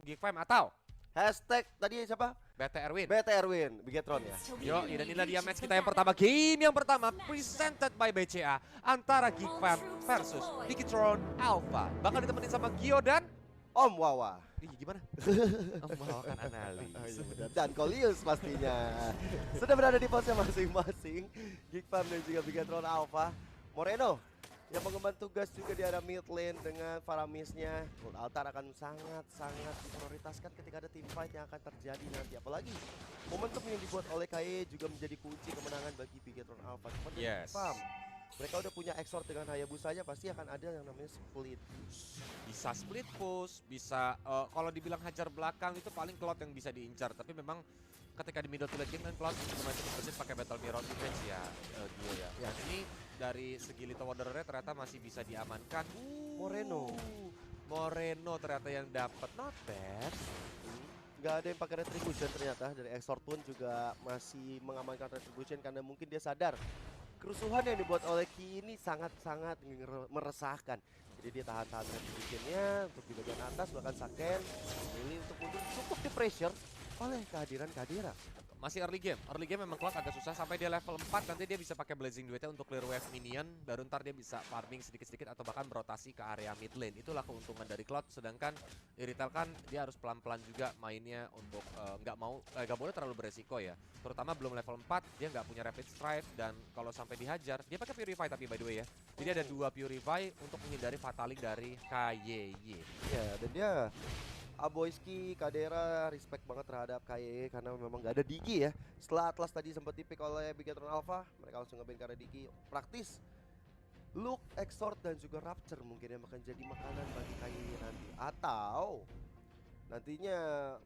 Geek Fam atau hashtag tadi siapa? BT Erwin. BT Erwin, Bigetron ya. Yo, dan inilah dia match kita yang pertama. Game yang pertama presented by BCA antara Geek Fam versus Bigetron Alpha. Bakal ditemenin sama Gio dan Om Wawa. Ih, gimana? Membawakan analis. Oh, iya benar. Dan Kolius pastinya. Sudah berada di posnya masing-masing. Geek Fam dan juga Bigetron Alpha. Moreno yang mengemban tugas juga di area mid lane dengan Faramisnya. Gold Altar akan sangat-sangat diprioritaskan ketika ada team fight yang akan terjadi nanti. Apalagi momentum yang dibuat oleh KAY juga menjadi kunci kemenangan bagi Bigetron Alpha. Cuma dari Geek Fam, mereka udah punya Exort dengan Hayabusanya, pasti akan ada yang namanya split push. Bisa split push, bisa kalau dibilang hajar belakang itu paling Cloud yang bisa diincar. Tapi memang ketika di middle to late game kan Cloud lumayan cukup bersih pakai Battle Mirror defense ya, Gio ya. Dan ini dari segi Little Wanderer ternyata masih bisa diamankan. Moreno ternyata yang dapat, not bad. Nggak ada yang pakai Retribution ternyata. Dari Exort pun juga masih mengamankan Retribution karena mungkin dia sadar kerusuhan yang dibuat oleh Ki ini sangat-sangat meresahkan. Jadi dia tahan-tahan Retributionnya untuk di bagian atas, bahkan Saken memilih untuk mundur, cukup di pressure oleh kehadiran Kadira. Masih early game memang Cloud agak susah sampai dia level 4 nanti dia bisa pakai Blazing Duetnya untuk clear wave minion, baru ntar dia bisa farming sedikit-sedikit atau bahkan berotasi ke area mid lane. Itulah keuntungan dari Cloud, sedangkan Iritel kan dia harus pelan-pelan juga mainnya untuk nggak boleh terlalu beresiko ya. Terutama belum level 4, dia nggak punya rapid strike dan kalau sampai dihajar, dia pakai Purify tapi by the way ya. Jadi ada 2 Purify untuk menghindari fataling dari KYY. Ya, dan dia Aboyski, Kadera respect banget terhadap KYE karena memang gak ada Digi ya. Setelah Atlas tadi sempat dipick oleh Bigetron Alpha, mereka langsung nge-ban karena Digi. Praktis Look, Exort dan juga Rapture mungkin yang akan jadi makanan bagi KYE nanti. Atau nantinya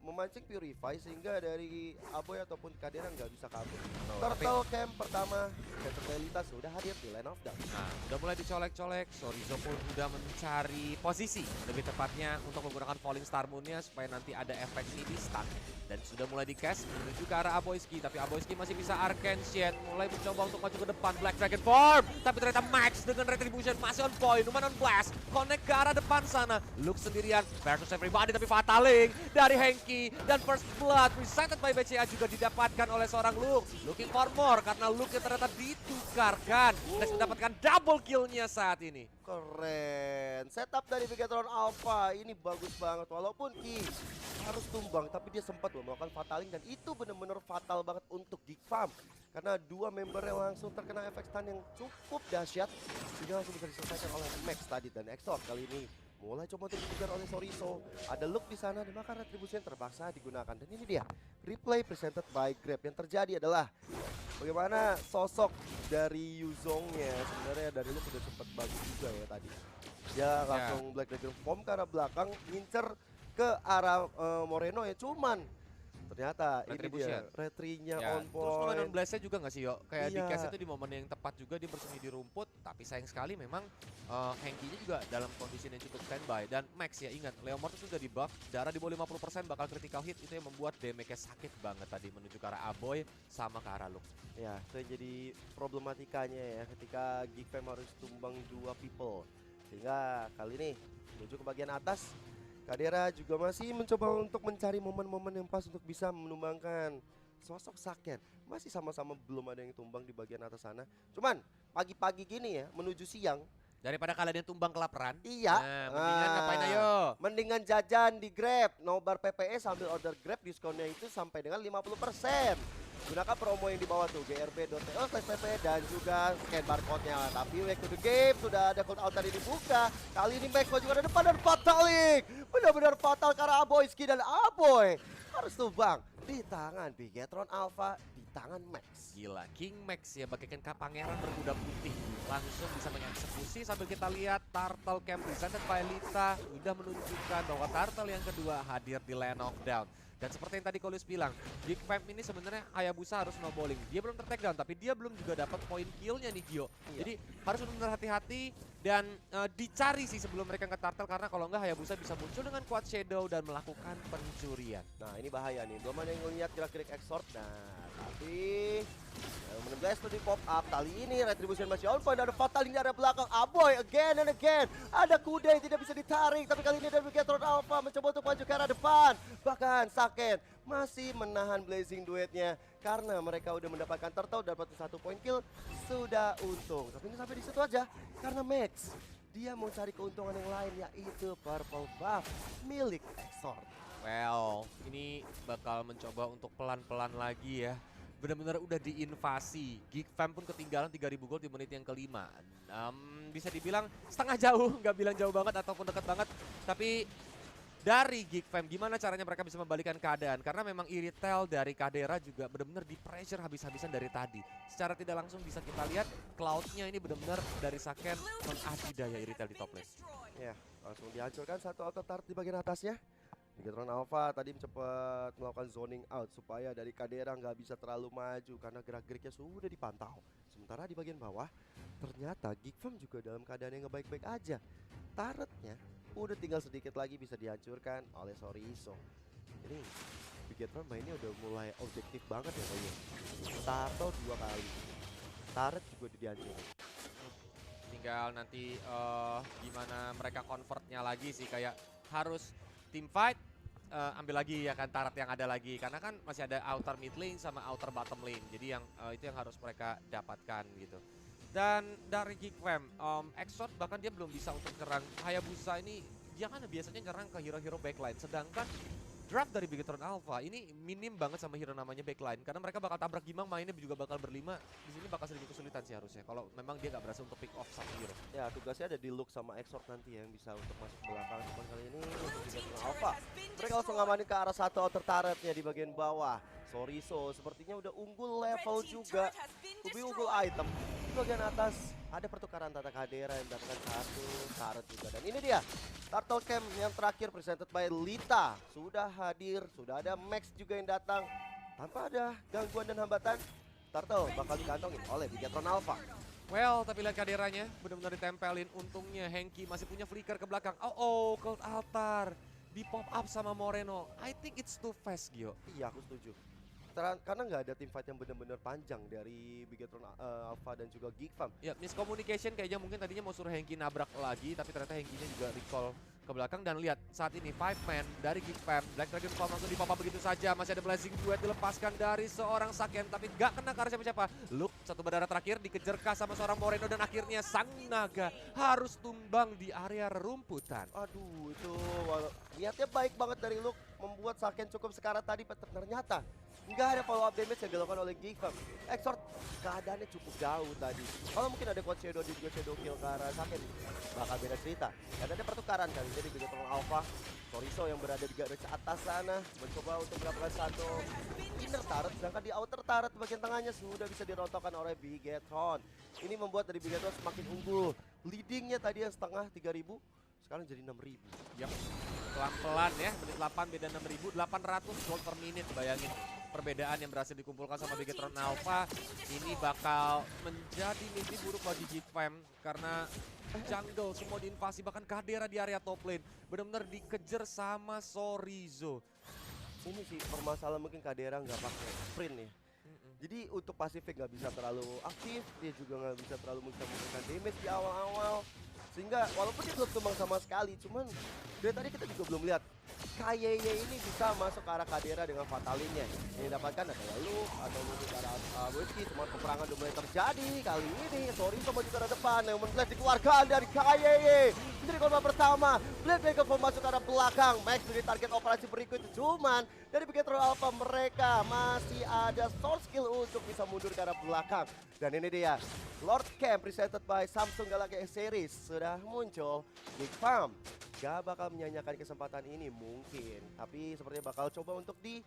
memancing Purify sehingga dari Aboy ataupun Kadera nggak bisa kabur. Turtle Camp pertama Centralitas sudah hadir di Line of Dawn. Nah, udah mulai dicolek-colek, Sorizo pun udah mencari posisi, lebih tepatnya untuk menggunakan Falling Star Moon-nya supaya nanti ada efek CD stun. Dan sudah mulai di-cast menuju ke arah Aboyski, tapi Aboyski masih bisa Arcane Shade, mulai mencoba untuk maju ke depan, Black Dragon Form. Tapi ternyata Max dengan Retribution masih on point, Numan on blast, connect ke arah depan sana. Luke sendirian versus everybody, tapi fataling dari Henki. Dan First Blood presented by BCA juga didapatkan oleh seorang Luke. Looking for more, karena Luke yang ternyata ditukarkan. Dan mendapatkan double kill-nya saat ini. Keren, setup dari Bigetron Alpha ini bagus banget. Walaupun Ki harus tumbang, tapi dia sempat melakukan fataling dan itu benar-benar fatal banget untuk Geek Fam karena dua member yang langsung terkena efek stun yang cukup dahsyat sehingga langsung bisa diselesaikan oleh Max tadi. Dan Exort kali ini mulai coba untuk dikejar oleh Sorizo. Ada Look di sana dan maka Retribution terpaksa digunakan. Dan ini dia replay presented by Grab. Yang terjadi adalah bagaimana sosok dari Yuzongnya sebenarnya dari Look udah sempat bagus juga ya tadi. Dia langsung Black Dragon Form ke arah belakang ngincer ke arah Moreno ya, cuman ternyata ini dia retrinya on point. Terus momen on blast-nya juga nggak sih, Yo? Kayak di Iya. cast itu di momen yang tepat juga dia bersembunyi di rumput, tapi sayang sekali memang Henki-nya juga dalam kondisi yang cukup standby. Dan Max ya, ingat Leomord itu sudah di buff, darah di bawah 50% bakal critical hit, itu yang membuat damage-nya sakit banget tadi menuju ke arah Aboy sama ke arah Luke. Ya, itu yang jadi problematikanya ya ketika Geek Fam harus tumbang dua people. Sehingga kali ini menuju ke bagian atas, Kadera juga masih mencoba untuk mencari momen-momen yang pas untuk bisa menumbangkan sosok Saken. Masih sama-sama belum ada yang tumbang di bagian atas sana. Cuman pagi-pagi gini ya, menuju siang. Daripada kalian yang tumbang kelaparan. Iya. Nah, mendingan ngapain ayo? Mendingan jajan di Grab. Nobar PPE sambil order Grab, diskonnya itu sampai dengan 50%. Gunakan promo yang di bawah tuh, grb.to/pp dan juga scan barcode-nya. Tapi back to the game, sudah ada cold out tadi dibuka. Kali ini Meko juga ada depan dan fataling. Benar-benar fatal karena Aboyski dan Aboy harus tumbang di tangan Bigetron Alpha, di tangan Max. Gila, King Max ya bagaikan pangeran berkuda putih. Langsung bisa mengeksekusi sambil kita lihat Turtle Camp presented by Lita udah menunjukkan bahwa Turtle yang kedua hadir di Land of Down. Dan seperti yang tadi Kolius bilang, Big Fam ini sebenarnya Hayabusa harus snowballing. Dia belum ter-take down, tapi dia belum juga dapat poin kill-nya nih Gio. Iya. Jadi harus benar-benar hati-hati dan dicari sih sebelum mereka ke turtle, karena kalau enggak Hayabusa bisa muncul dengan Quad Shadow dan melakukan pencurian. Nah ini bahaya nih, belum ada yang ngeliat gerak-gerik Exort. Nah tapi menunggu di pop up. Kali ini Retribution masih on point, ada Fatal di area belakang. Aboy again and again. Ada kuda yang tidak bisa ditarik, tapi kali ini dari Bigetron Alpha mencoba untuk maju ke arah depan. Bahkan Saken masih menahan Blazing duetnya karena mereka udah mendapatkan turtle, dapat 1 poin kill, sudah untung. Tapi ini sampai di situ aja karena Max dia mau cari keuntungan yang lain, yaitu purple buff milik Exort. Well, ini bakal mencoba untuk pelan-pelan lagi ya. Benar-benar udah diinvasi. Geek Fam pun ketinggalan 3000 gold di menit yang kelima. Bisa dibilang setengah jauh, nggak bilang jauh banget ataupun dekat banget. Tapi dari Geek Fam, gimana caranya mereka bisa membalikan keadaan? Karena memang Iritel dari Kadera juga benar-benar di pressure habis-habisan dari tadi. Secara tidak langsung bisa kita lihat Cloud-nya ini benar-benar dari Saken mengadidaya Iritel di top lane. Ya, langsung dihancurkan satu auto turret di bagian atasnya. Bigetron Alpha tadi cepat melakukan zoning out supaya dari Kadera nggak bisa terlalu maju karena gerak-geriknya sudah dipantau. Sementara di bagian bawah ternyata Geek Fam juga dalam keadaan yang nggak baik-baik aja. Turretnya udah tinggal sedikit lagi bisa dihancurkan oleh Soriso. Ini Bigetron mainnya udah mulai objektif banget ya kayaknya. Turtle 2 kali, turret juga udah dihancurkan. Tinggal nanti gimana mereka convertnya lagi sih, kayak harus team fight, ambil lagi ya kan turret yang ada lagi, karena kan masih ada outer mid lane sama outer bottom lane, jadi yang itu yang harus mereka dapatkan gitu. Dan dari Geek Fam, Exort bahkan dia belum bisa untuk nyerang Hayabusa ini, dia kan biasanya nyerang ke hero-hero backline, sedangkan draft dari Bigetron Alpha ini minim banget sama hero namanya backline, karena mereka bakal tabrak Gimang, mainnya juga bakal berlima. Di sini bakal sedikit kesulitan sih harusnya kalau memang dia nggak berhasil untuk pick off satu hero. Ya tugasnya ada di Lux sama Exort nanti yang bisa untuk masuk ke belakang. Cuman kali ini untuk Bigetron Alpha mereka langsung ngamanin ke arah satu outer turretnya di bagian bawah. Soriso sepertinya udah unggul level juga, lebih unggul item. Di bagian atas ada pertukaran Tata Kadera yang mendapatkan satu turret juga. Dan ini dia Turtle Camp yang terakhir presented by Lita. Sudah hadir, sudah ada Max juga yang datang. Tanpa ada gangguan dan hambatan, Turtle bakal dikantongin oleh Bigetron Alpha. Well, tapi lihat kaderanya benar-benar ditempelin. Untungnya Hengki masih punya flicker ke belakang. Oh, Cold Altar di pop up sama Moreno. I think it's too fast, Gio. Iya, aku setuju. Karena nggak ada team fight yang benar-benar panjang dari Bigetron Alpha dan juga Geek Fam. Ya, miscommunication kayaknya, mungkin tadinya mau suruh Hengki nabrak lagi, tapi ternyata Hengkinya juga recall ke belakang. Dan lihat saat ini 5 man dari Geek Fam, Black Dragon Call langsung dipapa begitu saja. Masih ada blessing duet dilepaskan dari seorang Saken, tapi gak kena karena siapa-siapa. Luke satu berdarah terakhir dikejar sama seorang Moreno, dan akhirnya sang naga harus tumbang di area rerumputan. Aduh, itu niatnya baik banget dari Luke, membuat Saken cukup sekarat tadi, ternyata nggak ada follow up damage yang dilakukan oleh Geek Fam. Exort keadaannya cukup jauh tadi. Kalau mungkin ada Quad Shadow dan juga Shadow Kill ke arah Saken, bakal beda cerita. Dan ada pertukaran kali ini di Bigetron Alpha. Soriso yang berada di garis atas sana mencoba untuk mendapatkan satu inner turret, sedangkan di outer turret bagian tengahnya sudah bisa dirontokkan oleh Bigetron. Ini membuat dari Bigetron semakin unggul. Leadingnya tadi yang setengah 3000, sekarang jadi 6000. Yap, pelan-pelan ya, menit 8 beda 6.000, 800 gold per menit. Bayangin perbedaan yang berhasil dikumpulkan sama Bigetron Alpha. Ini bakal menjadi mimpi buruk bagi Geek Fam, karena jungle semua diinvasi, bahkan Kadera di area top lane benar-benar dikejar sama Sorizo. Ini sih permasalahan, mungkin Kadera nggak pakai sprint nih. Jadi untuk Pacific nggak bisa terlalu aktif, dia juga nggak bisa terlalu memberikan damage di awal-awal. Sehingga walaupun dia belum tumbang sama sekali, cuman dari tadi kita juga belum lihat KYY ini bisa masuk ke arah Kadera dengan fatalinnya. Yang didapatkan adalah Luke atau mungkin ke arah Whisky. Cuma peperangan udah mulai terjadi kali ini. Sorry sama juga ke depan, yang Blade dikeluarkan dari KYY. Menjadi korban pertama, Blade Megaphone masuk ke arah belakang. Max menjadi target operasi berikutnya. Cuman dari Bigetron Alpha mereka masih ada source skill untuk bisa mundur ke arah belakang. Dan ini dia Lord Camp presented by Samsung Galaxy S Series sudah muncul. Geek Fam gak bakal menyanyikan kesempatan ini mungkin, tapi sepertinya bakal coba untuk di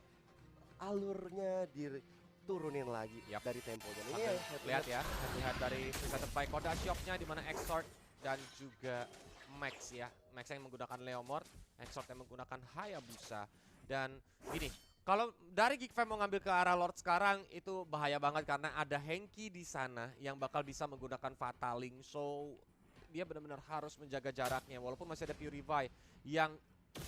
alurnya diturunin lagi dari tempo. Dan ini ya, lihat ya, lihat dari presented by Koda Shop-nya, di mana Exort dan juga Max ya. Max yang menggunakan Leomord, Exort yang menggunakan Hayabusa. Dan gini, Kalau dari Geek Fam mau ngambil ke arah Lord sekarang itu bahaya banget karena ada Henki di sana yang bakal bisa menggunakan Fataling. So dia benar-benar harus menjaga jaraknya walaupun masih ada Purify yang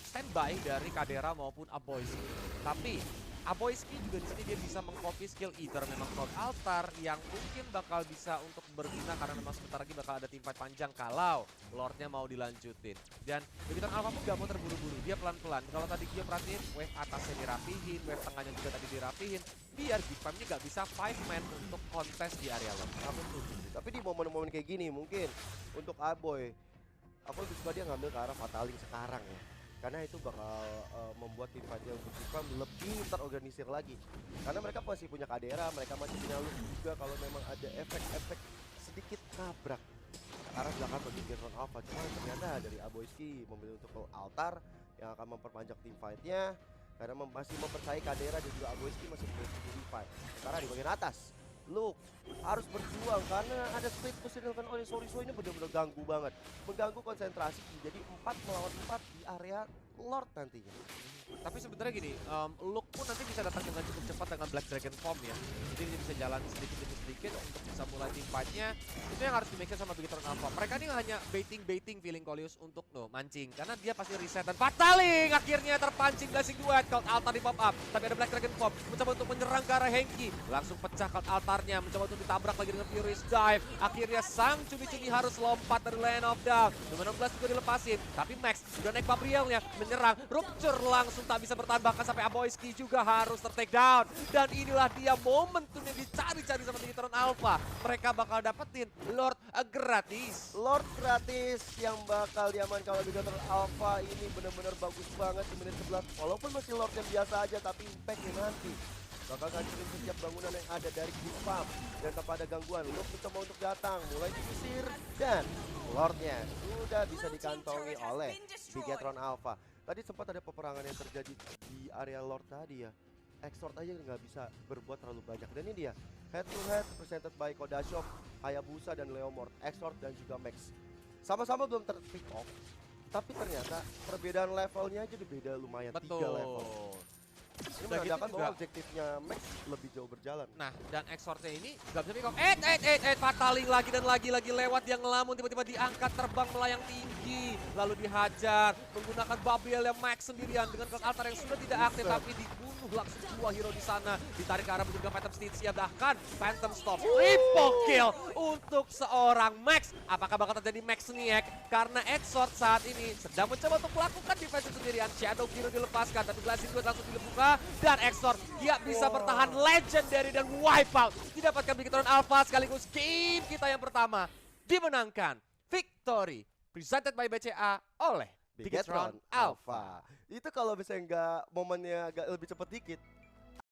standby dari Kadera maupun Aboyski. Tapi Aboyski juga di sini dia bisa mengcopy skill either memang Cloud Altar yang mungkin bakal bisa untuk berguna karena memang sebentar lagi bakal ada teamfight panjang kalau Lordnya mau dilanjutin. Dan begitu Alpha pun gak mau terburu-buru, dia pelan-pelan. Kalau tadi dia perhatiin wave atasnya dirapihin, wave tengahnya juga tadi dirapihin, biar Gipam ini gak bisa 5 man untuk kontes di area Lord. Tapi di momen-momen kayak gini mungkin untuk Aboy lebih suka dia ngambil ke arah Fataling sekarang ya. Karena itu bakal membuat tim fightnya untuk Gipam lebih terorganisir lagi. Karena mereka masih punya Kadera, mereka masih punya loot juga kalau memang ada efek-efek sedikit nabrak ke arah belakang bagi Bigetron Alpha. Cuma ternyata dari Aboyski memilih untuk altar yang akan memperpanjang tim fightnya. Karena masih mempercayai Kadera dan juga Aboyski masih punya revive. Sekarang di bagian atas, Luke harus berjuang karena ada split position dilakukan oleh Soriso ini benar-benar ganggu banget. Mengganggu konsentrasi jadi 4 melawan 4 di area Lord nantinya. Tapi sebenarnya gini, Luke pun nanti bisa datang dengan cukup cepat dengan Black Dragon Form ya. Jadi dia bisa jalan sedikit demi sedikit untuk bisa mulai team fight-nya. Itu yang harus di-make sama Bigetron Alpha. Mereka ini hanya baiting feeling Coleus untuk mancing. Karena dia pasti reset dan Fataling akhirnya terpancing Blessing Duet. Cloud Altar di pop up, tapi ada Black Dragon Form mencoba untuk menyerang ke arah Henki. Langsung pecah Cloud Altarnya, mencoba untuk ditabrak lagi dengan Furious Dive. Akhirnya sang cumi-cumi harus lompat dari Land of Down. Nomor 16 juga dilepasin, tapi Max sudah naik Gabrielnya menyerang. Rupture langsung tak bisa bertahan, bahkan sampai Aboyski juga harus ter-take down. Dan inilah dia momentum yang dicari-cari sama Bigetron Alpha. Mereka bakal dapetin Lord gratis. Lord gratis yang bakal diamankan oleh Bigetron Alpha ini benar-benar bagus banget di menit 11. Walaupun masih Lord yang biasa aja, tapi impactnya nanti bakal ngancurin setiap bangunan yang ada dari Gipam. Dan tanpa ada gangguan, Luke mencoba untuk datang, mulai diusir. Dan Lordnya sudah bisa dikantongi oleh Bigetron Alpha. Tadi sempat ada peperangan yang terjadi di area Lord tadi ya. Exort aja nggak bisa berbuat terlalu banyak. Dan ini dia, head to head presented by Kodashop, Hayabusa dan Leomord, Exort dan juga Max. Sama-sama belum ter-pick off, tapi ternyata perbedaan levelnya aja beda lumayan, 3 level. Ini menandakan bahwa objektifnya Max lebih jauh berjalan. Nah, dan Exortnya ini gak bisa pick off. Fataling lagi dan lagi lewat yang ngelamun, tiba-tiba diangkat terbang melayang tinggi. Lalu dihajar menggunakan Babriel yang Max sendirian dengan Cloud Altar yang sudah tidak aktif, tapi dibunuh langsung dua hero di sana. Ditarik ke arah juga Phantom Stitch, bahkan Phantom Stop. Triple kill untuk seorang Max. Apakah bakal terjadi Max Niek? Karena Exort saat ini sedang mencoba untuk melakukan defense sendirian. Shadow Hero dilepaskan, tapi Blazing Duet langsung dibuka. Dan Exort dia bisa bertahan legendary dan wipeout. Didapatkan Bigetron Alpha sekaligus game kita yang pertama dimenangkan. Victory presented by BCA oleh Bigetron Alpha. Itu kalau misalnya nggak momennya agak lebih cepet dikit,